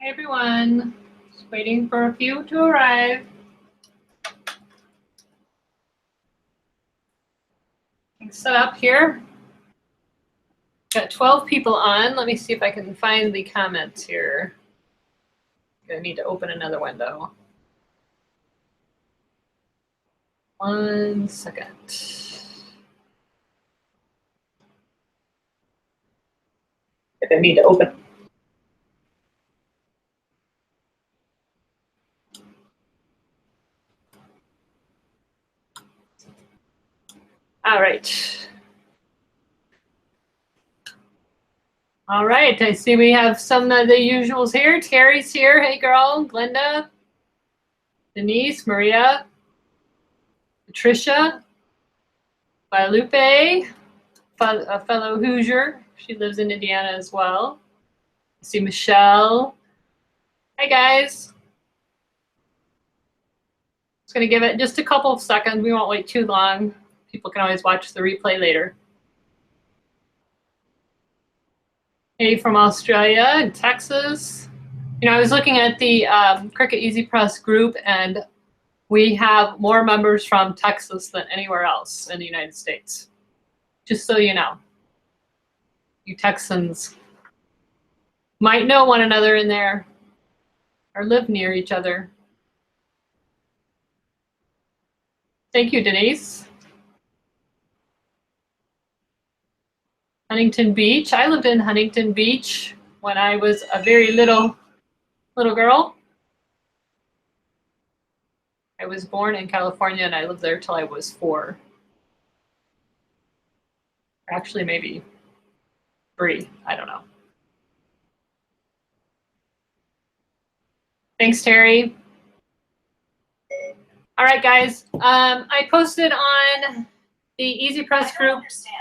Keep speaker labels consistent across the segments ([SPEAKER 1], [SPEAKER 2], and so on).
[SPEAKER 1] Hey everyone, just waiting for a few to arrive. Set up here. Got 12 people on. Let me see if I can find the comments here. Gonna need to open another window. 1 second. If I need to open. All right. All right, I see we have some of the usuals here. Terry's here. Hey girl, Glenda, Denise, Maria, Patricia, Guadalupe, a fellow Hoosier. She lives in Indiana as well. I see Michelle. Hi guys. Just gonna give it just a couple of seconds. We won't wait too long. People can always watch the replay later. Hey from Australia and Texas. You know, I was looking at the Cricut Easy Press group, and we have more members from Texas than anywhere else in the United States. Just so you know. You Texans might know one another in there or live near each other. Thank you, Denise. Huntington Beach. I lived in Huntington Beach when I was a very little girl. I was born in California and I lived there till I was 4. Actually, maybe 3. I don't know. Thanks, Terry. All right, guys. I posted on the Easy Press group.
[SPEAKER 2] Understand.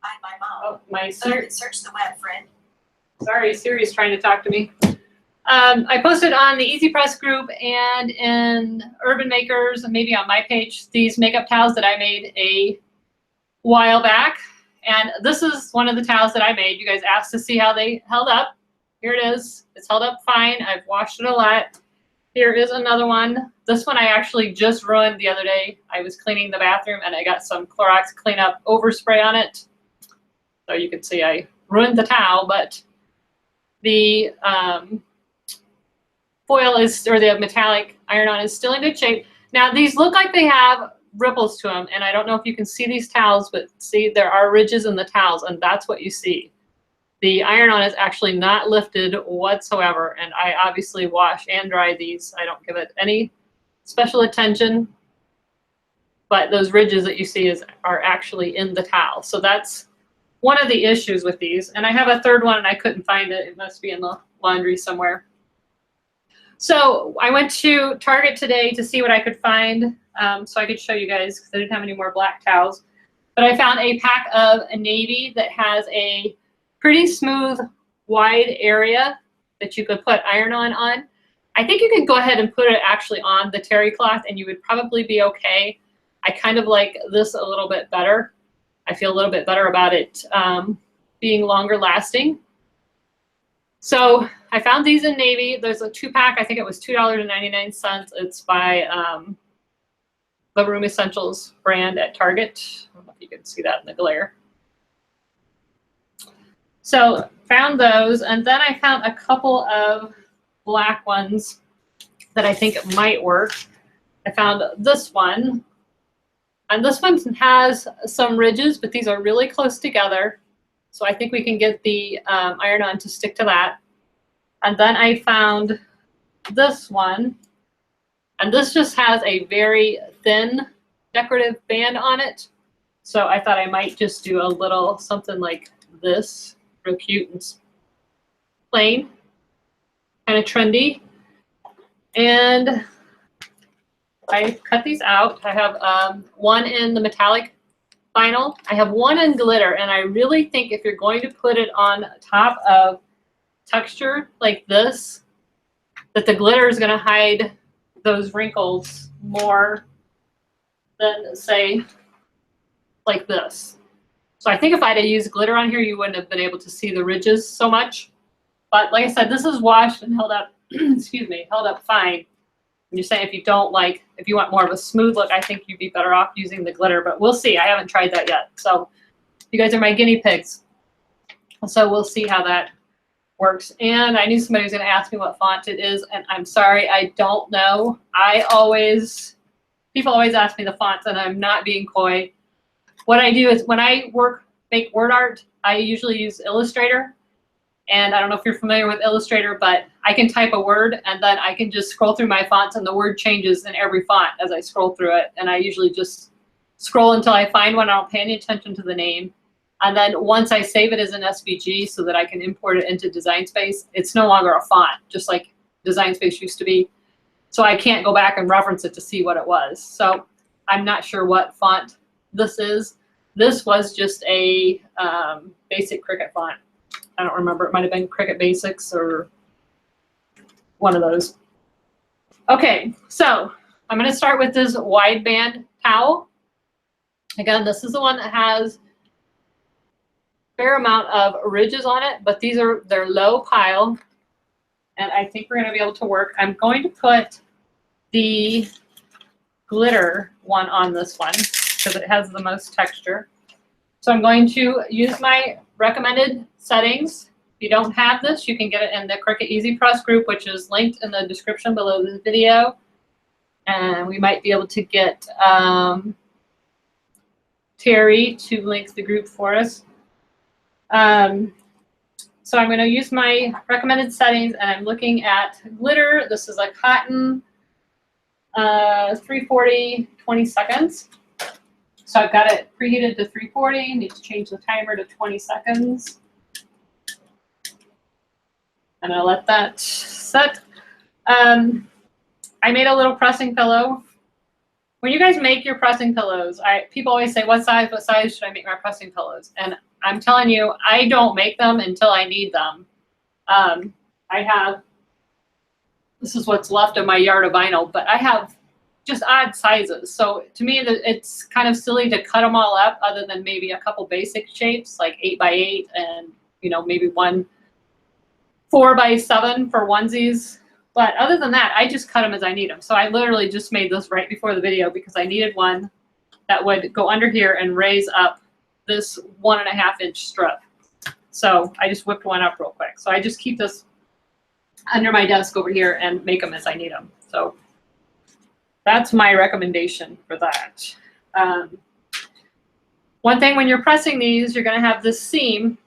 [SPEAKER 2] I'm my mom.
[SPEAKER 1] Oh, my
[SPEAKER 2] Siri. Search the web, friend.
[SPEAKER 1] Sorry, Siri's trying to talk to me. I posted on the Easy Press group and in Urban Makers, and maybe on my page, these makeup towels that I made a while back. And this is one of the towels that I made. You guys asked to see how they held up. Here it is. It's held up fine. I've washed it a lot. Here is another one. This one I actually just ruined the other day. I was cleaning the bathroom and I got some Clorox cleanup overspray on it. So you can see I ruined the towel, but the foil is, or the metallic iron-on is still in good shape. Now these look like they have ripples to them, and I don't know if you can see these towels, but see there are ridges in the towels, and that's what you see. The iron-on is actually not lifted whatsoever, and I obviously wash and dry these. I don't give it any special attention, but those ridges that you see are actually in the towel. So that's one of the issues with these. And I have a third one and I couldn't find it. It must be in the laundry somewhere. So I went to Target today to see what I could find so I could show you guys, because I didn't have any more black towels. But I found a pack of a navy that has a pretty smooth, wide area that you could put iron-on on. I think you could go ahead and put it actually on the terry cloth and you would probably be okay. I kind of like this a little bit better. I feel a little bit better about it being longer lasting. So I found these in navy. There's a 2-pack. I think it was $2.99. It's by the Room Essentials brand at Target. I don't know if you can see that in the glare. So found those, and then I found a couple of black ones that I think might work. I found this one, and this one has some ridges, but these are really close together. So I think we can get the iron-on to stick to that. And then I found this one, and this just has a very thin decorative band on it. So I thought I might just do a little something like this, real cute and plain, kind of trendy. And I cut these out. I have one in the metallic vinyl. I have one in glitter, and I really think if you're going to put it on top of texture like this, that the glitter is going to hide those wrinkles more than, say, like this. So I think if I had used glitter on here, you wouldn't have been able to see the ridges so much. But like I said, this is washed and held up excuse me, held up fine. And you're saying if you want more of a smooth look, I think you'd be better off using the glitter, but we'll see. I haven't tried that yet. So you guys are my guinea pigs. So we'll see how that works. And I knew somebody was going to ask me what font it is, and I'm sorry, I don't know. People always ask me the fonts, and I'm not being coy. What I do is when I make word art, I usually use Illustrator. And I don't know if you're familiar with Illustrator, but I can type a word and then I can just scroll through my fonts and the word changes in every font as I scroll through it. And I usually just scroll until I find one. I don't pay any attention to the name. And then once I save it as an SVG so that I can import it into Design Space, it's no longer a font, just like Design Space used to be. So I can't go back and reference it to see what it was. So I'm not sure what font this is. This was just a basic Cricut font. I don't remember. It might have been Cricut Basics or one of those. Okay, so I'm going to start with this wideband towel. Again, this is the one that has a fair amount of ridges on it, but they're low pile, and I think we're going to be able to work. I'm going to put the glitter one on this one because it has the most texture. So I'm going to use my recommended settings. If you don't have this, you can get it in the Cricut Easy Press group, which is linked in the description below this video. And we might be able to get Terry to link the group for us. So I'm going to use my recommended settings, and I'm looking at glitter. This is a cotton 340, 20 seconds. So I've got it preheated to 340. Need to change the timer to 20 seconds. I'm going to let that set. I made a little pressing pillow. When you guys make your pressing pillows, people always say, what size should I make my pressing pillows? And I'm telling you, I don't make them until I need them. This is what's left of my yard of vinyl, but I have just odd sizes. So to me, it's kind of silly to cut them all up other than maybe a couple basic shapes like 8x8 and, maybe one 4x7 for onesies. But other than that, I just cut them as I need them. So I literally just made this right before the video because I needed one that would go under here and raise up this 1.5-inch strip. So I just whipped one up real quick. So I just keep this under my desk over here and make them as I need them. So that's my recommendation for that. One thing when you're pressing these, you're going to have this seam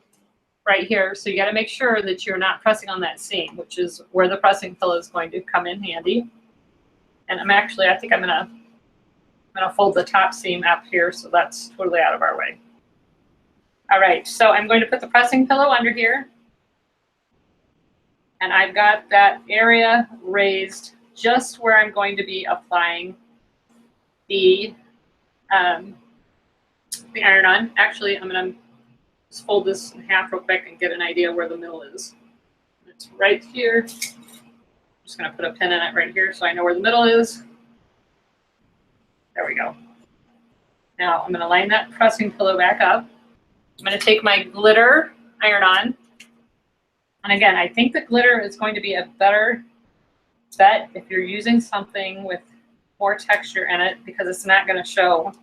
[SPEAKER 1] right here. So you got to make sure that you're not pressing on that seam, which is where the pressing pillow is going to come in handy. And I think I'm going to fold the top seam up here so that's totally out of our way. All right, so I'm going to put the pressing pillow under here. And I've got that area raised just where I'm going to be applying the iron-on. Actually, I'm going to just fold this in half real quick and get an idea where the middle is. It's right here. I'm just going to put a pin in it right here so I know where the middle is. There we go. Now I'm going to line that pressing pillow back up. I'm going to take my glitter iron-on. And again, I think the glitter is going to be a better bet if you're using something with more texture in it because it's not going to show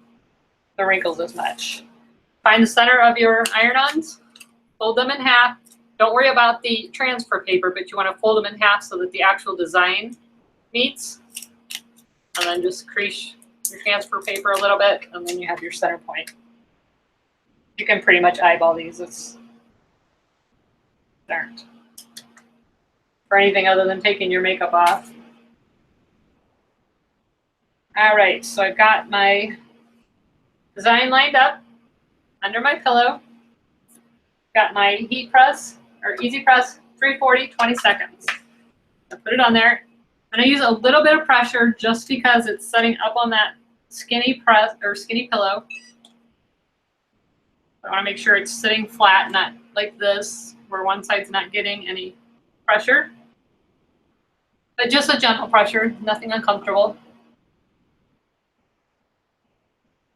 [SPEAKER 1] the wrinkles as much. Find the center of your iron-ons, fold them in half. Don't worry about the transfer paper, but you want to fold them in half so that the actual design meets. And then just crease your transfer paper a little bit, and then you have your center point. You can pretty much eyeball these. It's aren't for anything other than taking your makeup off. All right, so I've got my design lined up under my pillow. Got my heat press or easy press 340, 20 seconds. I put it on there. I'm going to use a little bit of pressure just because it's setting up on that skinny press or skinny pillow. I want to make sure it's sitting flat, not like this, where one side's not getting any pressure. But just a gentle pressure, nothing uncomfortable.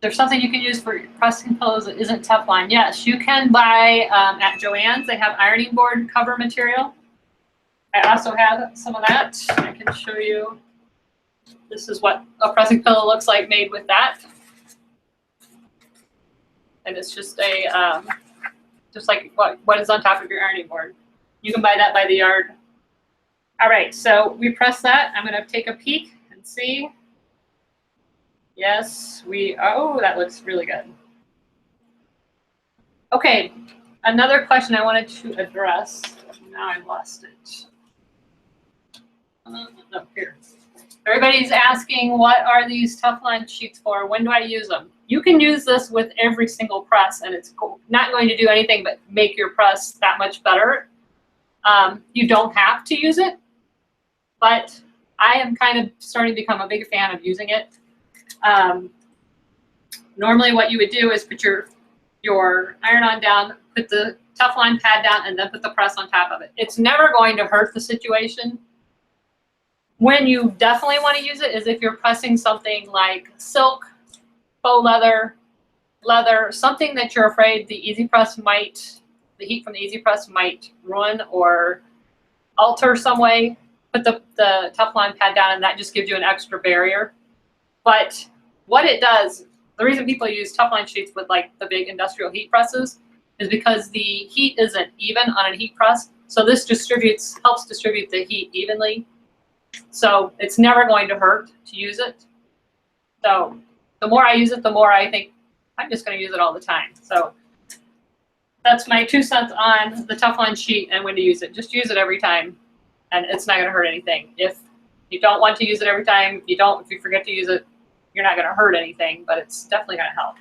[SPEAKER 1] There's something you can use for pressing pillows that isn't Teflon. Yes, you can buy at Joann's. They have ironing board cover material. I also have some of that. I can show you. This is what a pressing pillow looks like made with that. And it's just a, just like what is on top of your ironing board. You can buy that by the yard. All right, so we press that. I'm gonna take a peek and see. Yes, oh, that looks really good. Okay, another question I wanted to address. Now I've lost it. No, here. Everybody's asking, what are these Teflon sheets for? When do I use them? You can use this with every single press, and it's not going to do anything but make your press that much better. You don't have to use it, but I am kind of starting to become a big fan of using it. Normally what you would do is put your iron-on down, put the Teflon pad down, and then put the press on top of it. It's never going to hurt the situation. When you definitely want to use it is if you're pressing something like silk, faux leather, something that you're afraid the heat from the Easy Press might ruin or alter some way. Put the Teflon pad down, and that just gives you an extra barrier. But what it does, the reason people use Teflon sheets with like the big industrial heat presses is because the heat isn't even on a heat press. So this helps distribute the heat evenly. So it's never going to hurt to use it. So the more I use it, the more I think I'm just going to use it all the time. So that's my 2 cents on the Teflon sheet and when to use it. Just use it every time, and it's not going to hurt anything. If you don't want to use it every time, if you forget to use it, you're not going to hurt anything, but it's definitely going to help.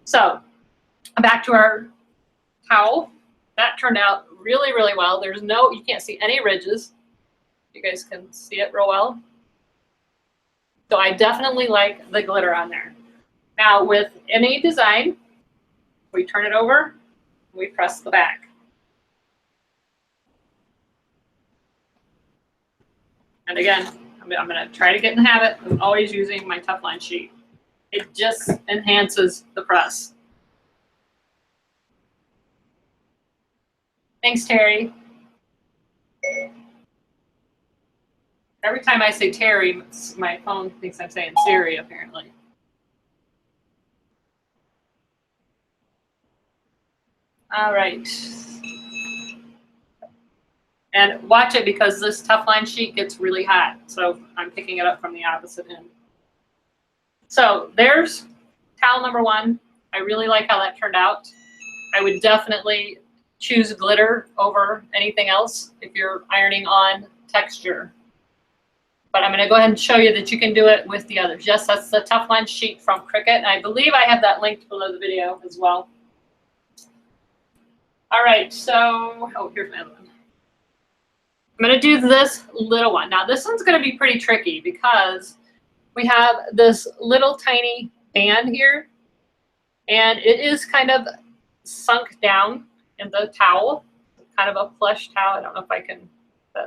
[SPEAKER 1] So back to our towel. That turned out really, really well. You can't see any ridges. You guys can see it real well. So I definitely like the glitter on there. Now with any design, we turn it over, we press the back. And again, I'm going to try to get in the habit of always using my Teflon sheet. It just enhances the press. Thanks, Terry. Every time I say Terry, my phone thinks I'm saying Siri, apparently. All right. And watch it because this Teflon sheet gets really hot. So I'm picking it up from the opposite end. So there's towel number 1. I really like how that turned out. I would definitely choose glitter over anything else if you're ironing on texture. But I'm going to go ahead and show you that you can do it with the others. Yes, that's the Teflon sheet from Cricut. I believe I have that linked below the video as well. All right, so, here's my other one. I'm going to do this little one. Now, this one's going to be pretty tricky because we have this little tiny band here, and it is kind of sunk down in the towel, kind of a plush towel. I don't know if I can,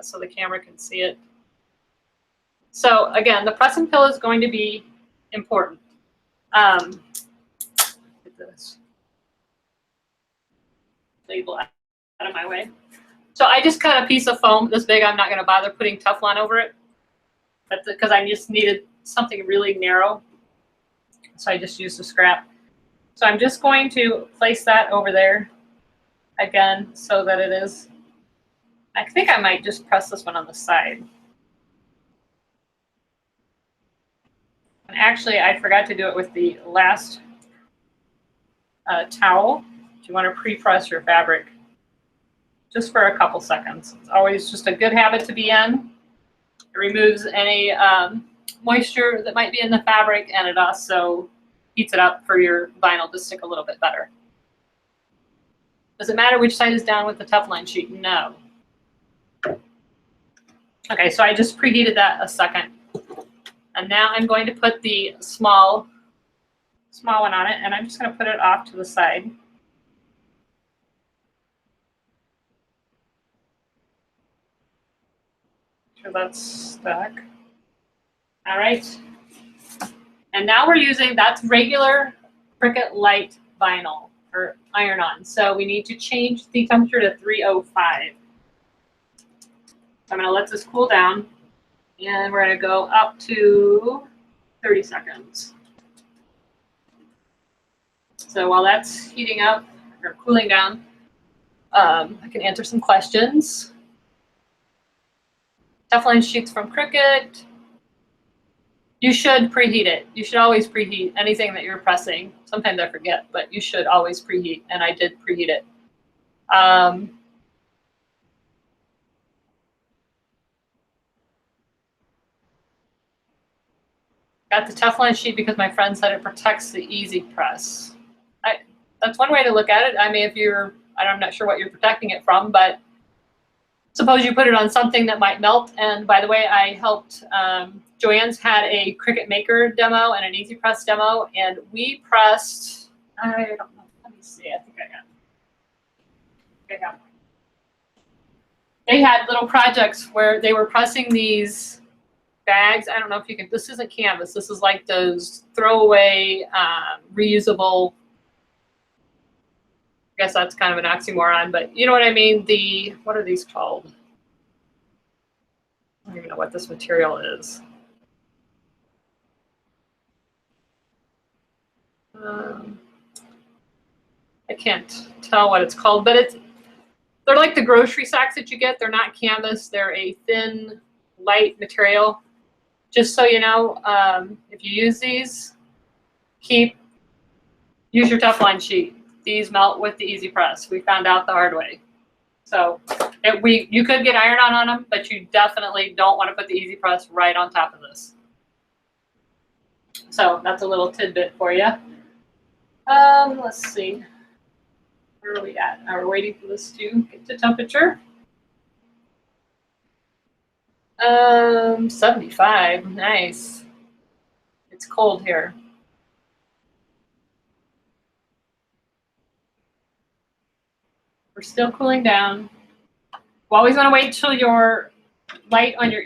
[SPEAKER 1] so the camera can see it. So again, the press and pillow is going to be important. Get this label out of my way. So I just cut a piece of foam this big. I'm not going to bother putting Teflon over it, but because I just needed something really narrow, so I just used a scrap. So I'm just going to place that over there again so that it is. I think I might just press this one on the side. And actually, I forgot to do it with the last towel. You want to pre-press your fabric just for a couple seconds. It's always just a good habit to be in. It removes any moisture that might be in the fabric, and it also heats it up for your vinyl to stick a little bit better. Does it matter which side is down with the Teflon sheet? No. Okay, so I just preheated that a second. And now I'm going to put the small one on it, and I'm just going to put it off to the side. Sure that's stuck. All right. And now we're using, that's regular Cricut Light vinyl or iron-on. So we need to change the temperature to 305. I'm going to let this cool down, and we're going to go up to 30 seconds. So while that's heating up or cooling down, I can answer some questions. Teflon sheets from Cricut. You should preheat it. You should always preheat anything that you're pressing. Sometimes I forget, but you should always preheat, and I did preheat it. Got the Teflon sheet because my friend said it protects the Easy Press. That's one way to look at it. I mean, if you're, I'm not sure what you're protecting it from, but suppose you put it on something that might melt. And by the way, I helped, Joanne's had a Cricut Maker demo and an Easy Press demo, and we pressed, I don't know, let me see, I think I got one. They had little projects where they were pressing these bags. I don't know if you can, this isn't canvas. This is like those throwaway, reusable, I guess that's kind of an oxymoron, but you know what I mean? What are these called? I don't even know what this material is. I can't tell what it's called, but they're like the grocery sacks that you get. They're not canvas. They're a thin, light material. Just so you know, if you use these, use your Teflon sheet. These melt with the Easy Press. We found out the hard way. So you could get iron-on on them, but you definitely don't want to put the Easy Press right on top of this. So that's a little tidbit for you. Let's see. Where are we at? We're waiting for this to get to temperature. 75. Nice. It's cold here. We're still cooling down. You always want to wait till your light on your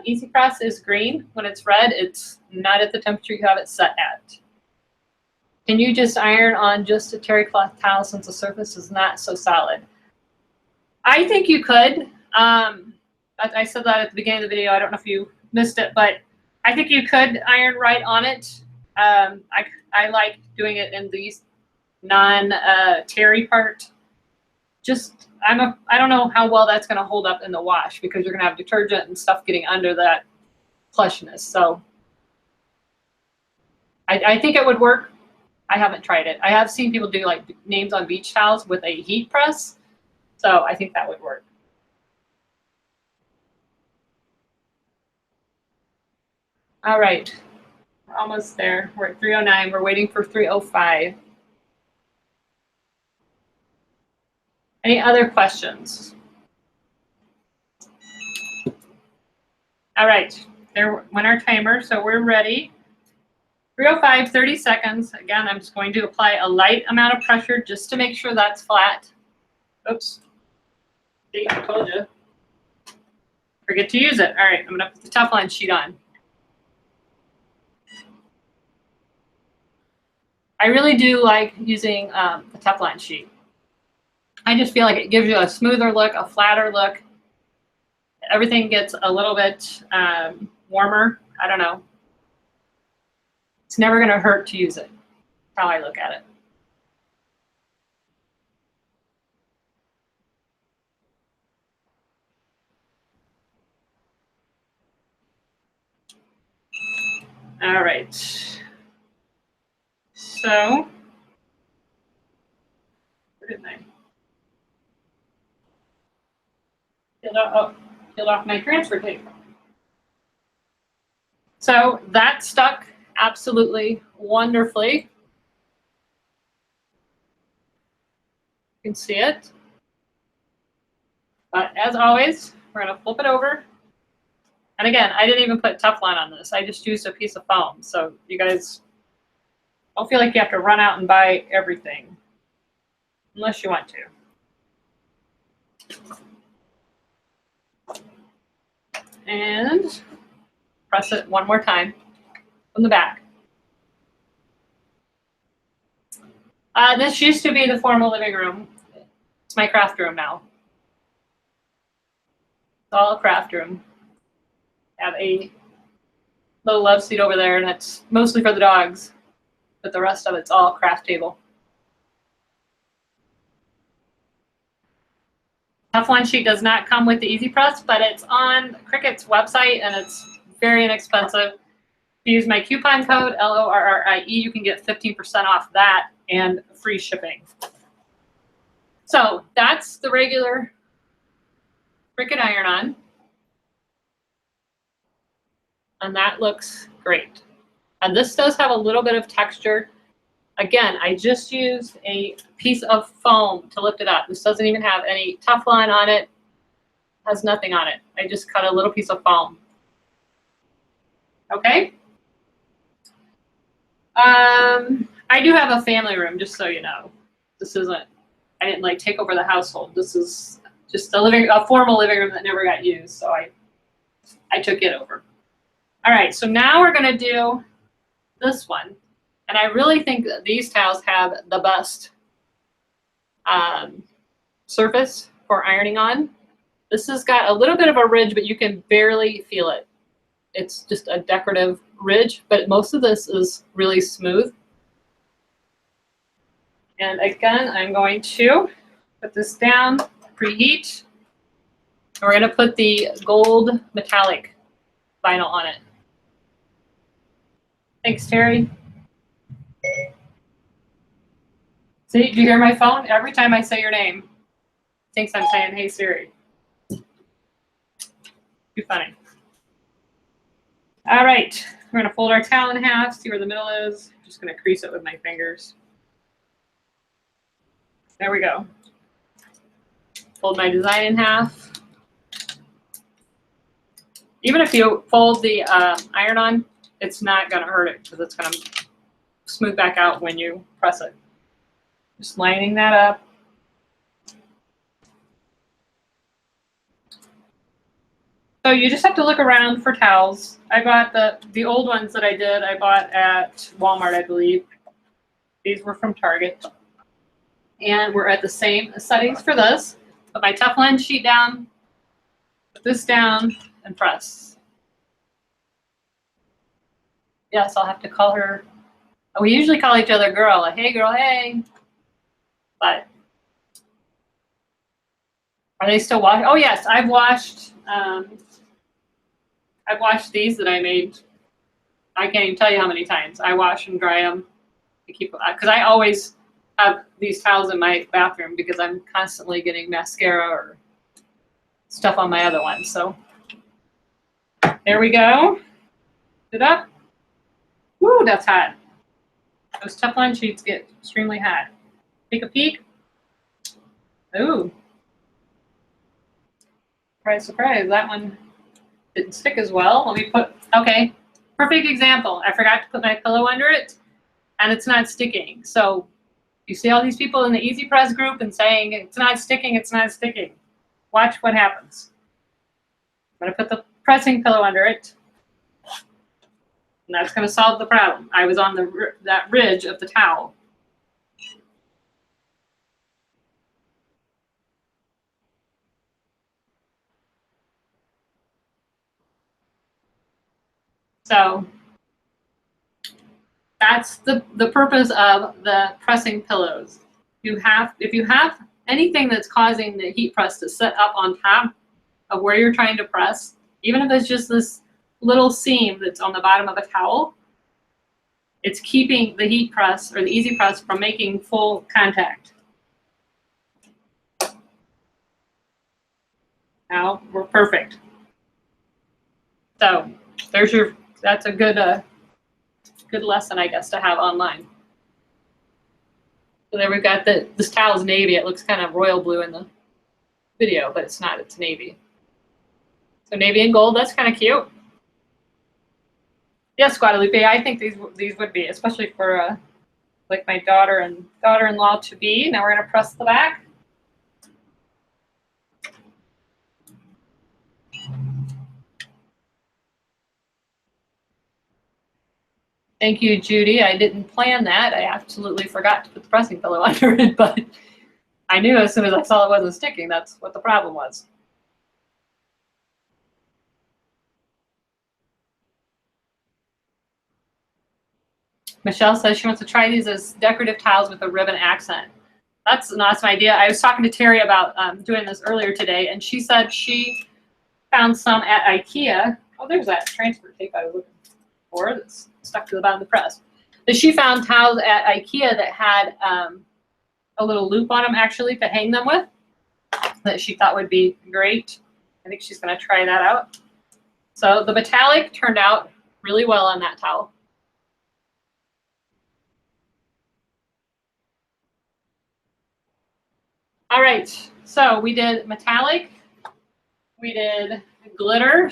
[SPEAKER 1] Easy Press is green. When it's red, it's not at the temperature you have it set at. Can you just iron on just a terry cloth towel since the surface is not so solid? I think you could. I said that at the beginning of the video. I don't know if you missed it, but I think you could iron right on it. I like doing it in the non-terry part. Just, I don't know how well that's going to hold up in the wash because you're going to have detergent and stuff getting under that plushness. So I think it would work. I haven't tried it. I have seen people do like names on beach towels with a heat press. So I think that would work. All right, we're almost there. We're at 309. We're waiting for 305. Any other questions? All right, there went our timer, so we're ready. 305, 30 seconds. Again, I'm just going to apply a light amount of pressure just to make sure that's flat. Oops. See, I told you. Forget to use it. All right, I'm going to put the Teflon sheet on. I really do like using the Teflon sheet. I just feel like it gives you a smoother look, a flatter look. Everything gets a little bit warmer. I don't know. It's never going to hurt to use it. That's how I look at it. All right. So, where did I? Peeled off my transfer tape. So that stuck absolutely wonderfully. You can see it. But as always, we're going to flip it over. And again, I didn't even put Teflon on this. I just used a piece of foam. So you guys don't feel like you have to run out and buy everything. Unless you want to. And press it one more time from the back. This used to be the formal living room. It's my craft room now. all a craft room. Have a little love seat over there, and it's mostly for the dogs, but the rest of it's all craft table. Teflon Sheet does not come with the Easy Press, but it's on Cricut's website, and it's very inexpensive. If you use my coupon code, LORRIE, you can get 15% off that and free shipping. So that's the regular Cricut iron-on. And that looks great. And this does have a little bit of texture. Again, I just used a piece of foam to lift it up. This doesn't even have any Teflon on it. Has nothing on it. I just cut a little piece of foam. Okay. I do have a family room, just so you know. This isn't, I didn't like take over the household. This is just a formal living room that never got used, so I took it over. All right, so now we're gonna do this one. And I really think that these towels have the best surface for ironing on. This has got a little bit of a ridge, but you can barely feel it. It's just a decorative ridge, but most of this is really smooth. And again, I'm going to put this down, preheat. And we're going to put the gold metallic vinyl on it. Thanks, Terry. See, do you hear my phone? Every time I say your name, it thinks I'm saying, hey, Siri. Too funny. All right, we're going to fold our towel in half, see where the middle is. I'm just going to crease it with my fingers. There we go. Fold my design in half. Even if you fold the iron-on, it's not going to hurt it because it's going to smooth back out when you press it. Just lining that up. So you just have to look around for towels. I bought the old ones that I did. I bought at Walmart, I believe. These were from Target. And we're at the same settings for this. Put my Teflon sheet down, put this down, and press. Yes, I'll have to call her. We usually call each other girl, like, hey girl, hey. But are they still washing? Oh yes, I've washed these that I made. I can't even tell you how many times. I wash and dry them to keep, because I always have these towels in my bathroom because I'm constantly getting mascara or stuff on my other ones. So there we go. Put it up. Woo, that's hot. Those Teflon sheets get extremely hot. Take a peek. Ooh. Surprise, surprise. That one didn't stick as well. Let me put, okay. Perfect example. I forgot to put my pillow under it and it's not sticking. So you see all these people in the Easy Press group and saying, it's not sticking, it's not sticking. Watch what happens. I'm gonna put the pressing pillow under it. And that's gonna solve the problem. I was on that ridge of the towel. So that's the purpose of the pressing pillows. If you have anything that's causing the heat press to sit up on top of where you're trying to press, even if it's just this little seam that's on the bottom of a towel, it's keeping the heat press or the Easy Press from making full contact. Now we're perfect. So there's that's a good good lesson, I guess, to have online. So there we've got this towel's navy. It looks kind of royal blue in the video, but it's not, it's navy. So navy and gold, that's kind of cute. Yes, Guadalupe, I think these would be, especially for like my daughter and daughter-in-law to be. Now we're gonna press the back. Thank you, Judy. I didn't plan that. I absolutely forgot to put the pressing pillow under it, but I knew as soon as I saw it wasn't sticking, that's what the problem was. Michelle says she wants to try these as decorative tiles with a ribbon accent. That's an awesome idea. I was talking to Terry about doing this earlier today, and she said she found some at IKEA. Oh, there's that transfer tape I was looking for that's stuck to the bottom of the press. But she found tiles at IKEA that had a little loop on them actually to hang them with that she thought would be great. I think she's going to try that out. So the metallic turned out really well on that towel. All right, so we did metallic, we did glitter,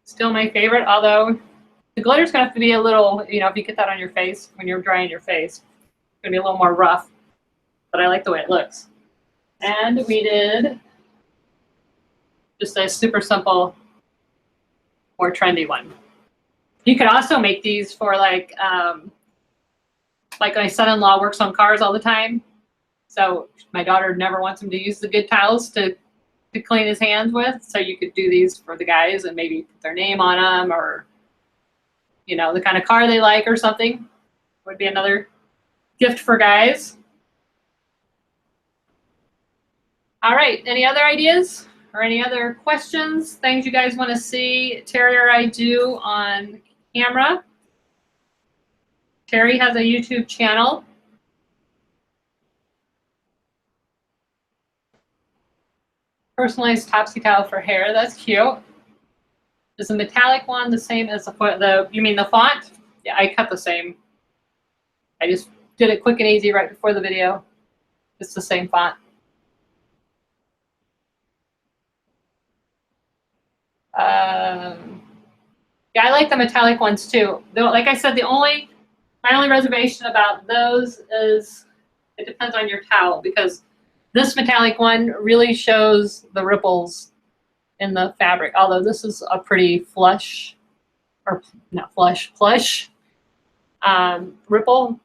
[SPEAKER 1] still my favorite, although the glitter's gonna have to be a little, you know, if you get that on your face, when you're drying your face, it's gonna be a little more rough, but I like the way it looks. And we did just a super simple, more trendy one. You could also make these for like my son-in-law works on cars all the time. So my daughter never wants him to use the good towels to clean his hands with. So you could do these for the guys and maybe put their name on them, or, you know, the kind of car they like or something. Would be another gift for guys. All right, any other ideas or any other questions, things you guys want to see Terry or I do on camera? Terry has a YouTube channel. Personalized topsy towel for hair. That's cute. Is the metallic one the same as you mean the font? Yeah, I cut the same. I just did it quick and easy right before the video. It's the same font. Yeah, I like the metallic ones too. Though, like I said, my only reservation about those is it depends on your towel, because this metallic one really shows the ripples in the fabric, although this is a pretty flush, or not flush, plush ripple.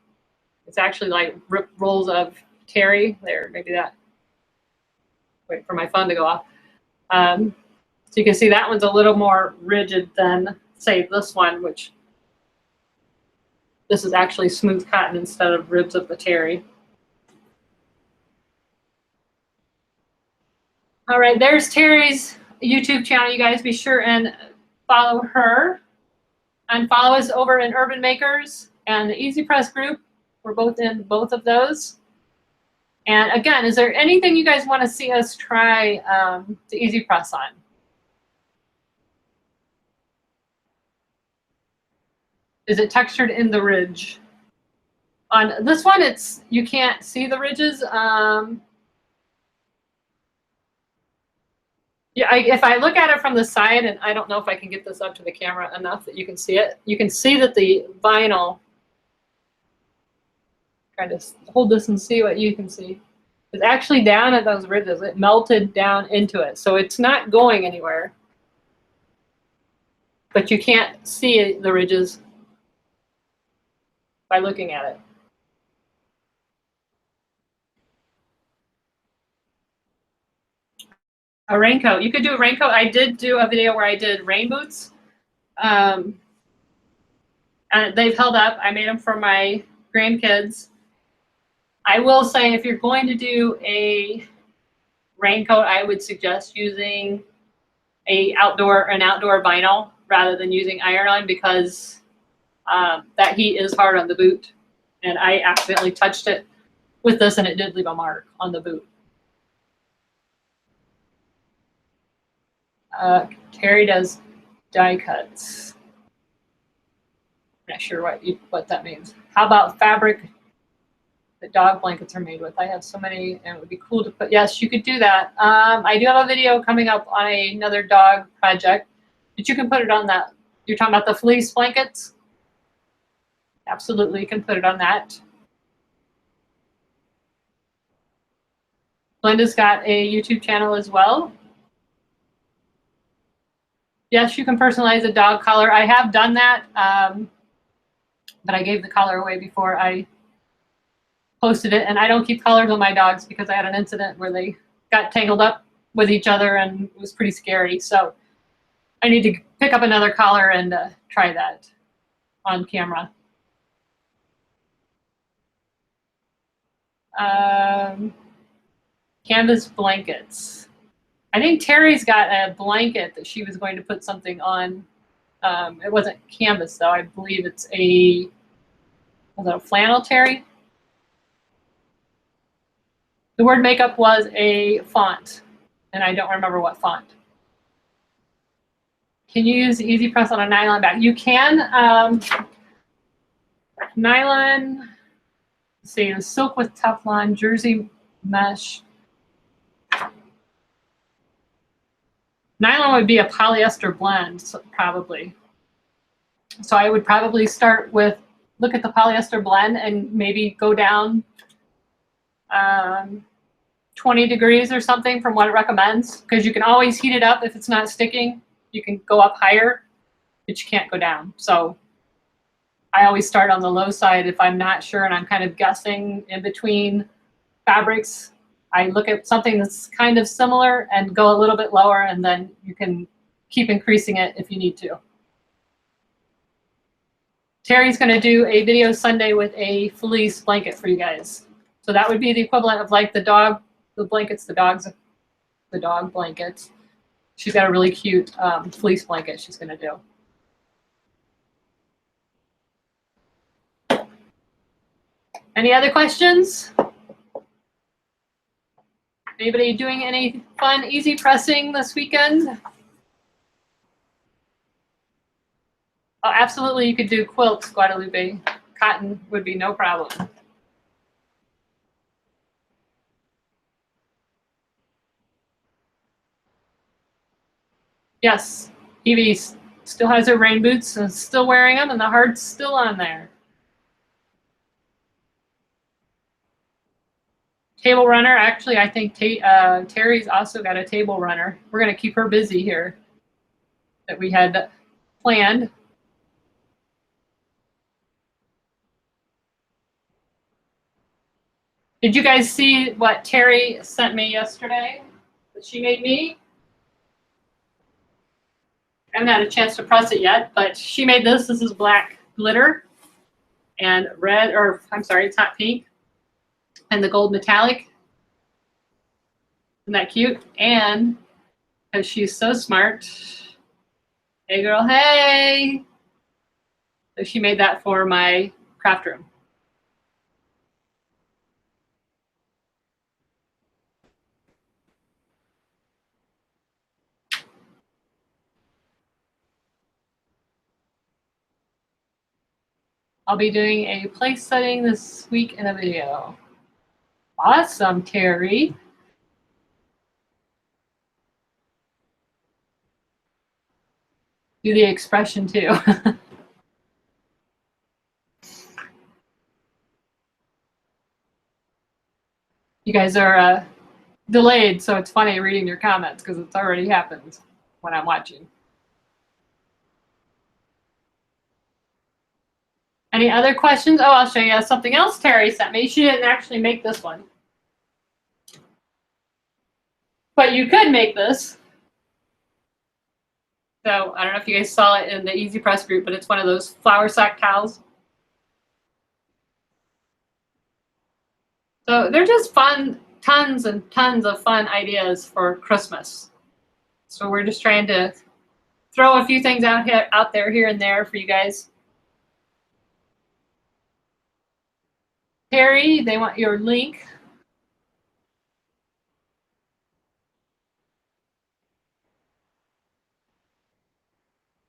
[SPEAKER 1] It's actually like rolls of terry there, maybe that. Wait for my phone to go off. So you can see that one's a little more rigid than, say, this one, which this is actually smooth cotton instead of ribs of the terry. All right, there's Terry's YouTube channel. You guys be sure and follow her, and follow us over in Urban Makers and the Easy Press group. We're both in both of those. And again, is there anything you guys want to see us try to Easy Press on? Is it textured in the ridge? On this one, you can't see the ridges. Yeah, if I look at it from the side, and I don't know if I can get this up to the camera enough that you can see it, you can see that the vinyl, try to hold this and see what you can see, is actually down at those ridges. It melted down into it. So it's not going anywhere. But you can't see the ridges by looking at it. A raincoat. You could do a raincoat. I did do a video where I did rain boots. And they've held up. I made them for my grandkids. I will say, if you're going to do a raincoat, I would suggest using an outdoor vinyl rather than using iron-on, because that heat is hard on the boot. And I accidentally touched it with this, and it did leave a mark on the boot. Terry does die cuts. I'm not sure what that means. How about fabric that dog blankets are made with? I have so many, and it would be cool to put. Yes, you could do that. I do have a video coming up on another dog project, but you can put it on that. You're talking about the fleece blankets? Absolutely, you can put it on that. Glenda's got a YouTube channel as well. Yes, you can personalize a dog collar. I have done that, but I gave the collar away before I posted it. And I don't keep collars on my dogs because I had an incident where they got tangled up with each other, and it was pretty scary. So I need to pick up another collar and try that on camera. Canvas blankets. I think Terry's got a blanket that she was going to put something on. It wasn't canvas though. I believe it's was it a flannel, Terry? The word makeup was a font, and I don't remember what font. Can you use Easy Press on a nylon bag? You can. Nylon, let's see, silk with Teflon, jersey mesh. Nylon would be a polyester blend, so probably. So I would probably start with, look at the polyester blend and maybe go down 20 degrees or something from what it recommends, because you can always heat it up if it's not sticking. You can go up higher, but you can't go down. So I always start on the low side if I'm not sure and I'm kind of guessing in between fabrics. I look at something that's kind of similar and go a little bit lower, and then you can keep increasing it if you need to. Terry's going to do a video Sunday with a fleece blanket for you guys. So that would be the equivalent of like the dog blankets. She's got a really cute fleece blanket she's going to do. Any other questions? Anybody doing any fun easy pressing this weekend? Oh, absolutely, you could do quilts, Guadalupe. Cotton would be no problem. Yes, Evie still has her rain boots and still wearing them, and the heart's still on there. Table runner, actually, I think Terry's also got a table runner. We're going to keep her busy here that we had planned. Did you guys see what Terry sent me yesterday that she made me? I haven't had a chance to press it yet, but she made this. This is black glitter and red, or I'm sorry, it's not pink. And the gold metallic. Isn't that cute? And because she's so smart, hey girl, hey. So she made that for my craft room. I'll be doing a place setting this week in a video. Awesome, Terry. Do the expression too. You guys are delayed, so it's funny reading your comments because it's already happened when I'm watching. Any other questions? Oh, I'll show you something else Terry sent me. She didn't actually make this one. But you could make this. So I don't know if you guys saw it in the Easy Press group, but it's one of those flour sack towels. So they're just fun, tons and tons of fun ideas for Christmas. So we're just trying to throw a few things out there here and there for you guys. Terry, they want your link.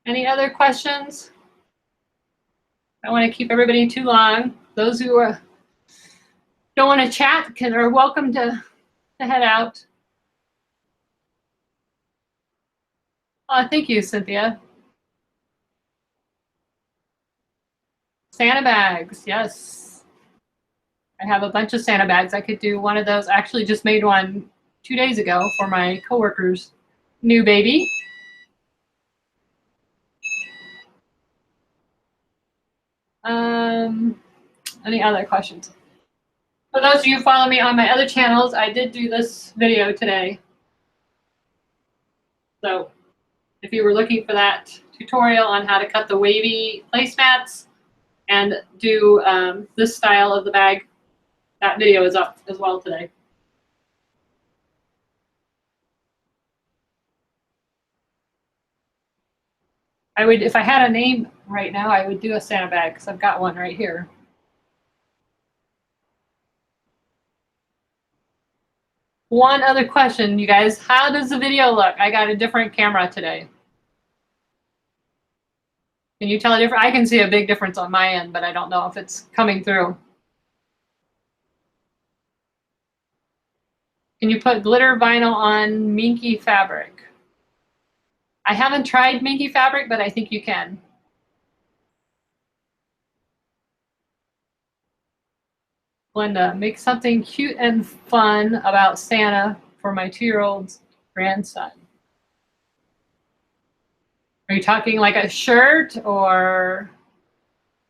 [SPEAKER 1] Any other questions? I don't want to keep everybody too long. Those who don't want to chat are welcome to head out. Oh, thank you, Cynthia. Santa bags, yes. I have a bunch of Santa bags. I could do one of those. I actually just made one 2 days ago for my coworker's new baby. Any other questions? For those of you who follow me on my other channels, I did do this video today. So if you were looking for that tutorial on how to cut the wavy placemats, and do this style of the bag. That video is up as well today. I would, if I had a name right now, I would do a Santa bag because I've got one right here. One other question, you guys. How does the video look? I got a different camera today. Can you tell a difference? I can see a big difference on my end, but I don't know if it's coming through. Can you put glitter vinyl on Minky fabric? I haven't tried Minky fabric, but I think you can. Glenda, make something cute and fun about Santa for my 2-year-old's grandson. Are you talking like a shirt or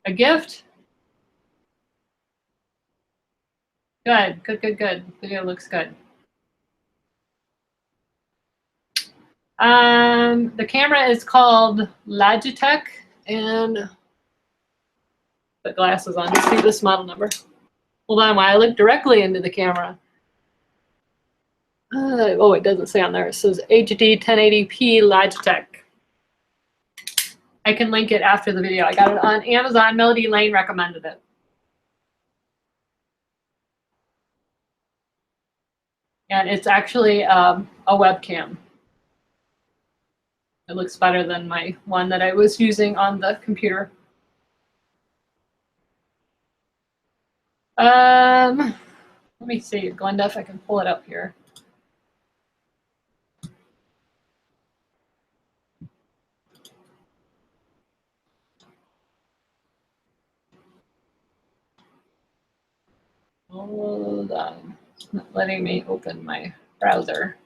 [SPEAKER 1] a gift? Good, good, good, good. Video looks good. The camera is called Logitech, and put glasses on to see this model number. Hold on while I look directly into the camera. Oh, it doesn't say on there. It says HD 1080p Logitech. I can link it after the video. I got it on Amazon. Melody Lane recommended it. And it's actually a webcam. It looks better than my one that I was using on the computer. Let me see, Glenda, if I can pull it up here. Hold on, it's not letting me open my browser.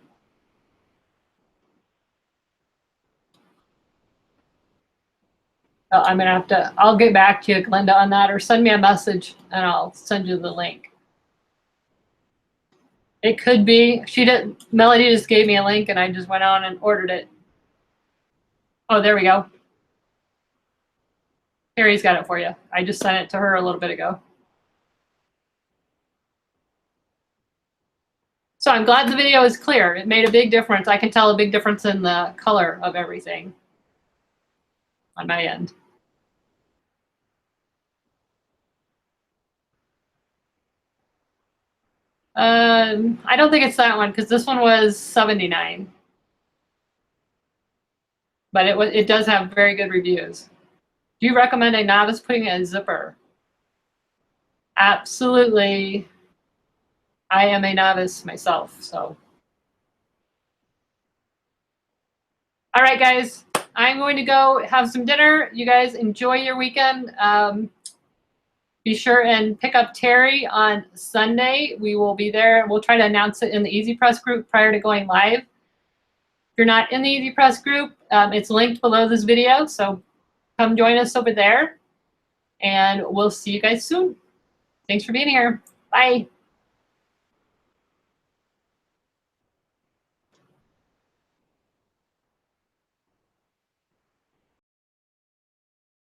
[SPEAKER 1] Oh, I'm gonna have to, I'll get back to you, Glenda, on that, or send me a message and I'll send you the link. It could be, Melody just gave me a link and I just went on and ordered it. Oh, there we go. Carrie's got it for you. I just sent it to her a little bit ago. So I'm glad the video is clear. It made a big difference. I can tell a big difference in the color of everything on my end. I don't think it's that one because this one was $79. But it does have very good reviews. Do you recommend a novice putting a zipper? Absolutely. I am a novice myself, so. All right, guys, I'm going to go have some dinner. You guys enjoy your weekend. Be sure and pick up Terry on Sunday. We will be there. We'll try to announce it in the Easy Press group prior to going live. If you're not in the Easy Press group, it's linked below this video, so come join us over there, and we'll see you guys soon. Thanks for being here. Bye.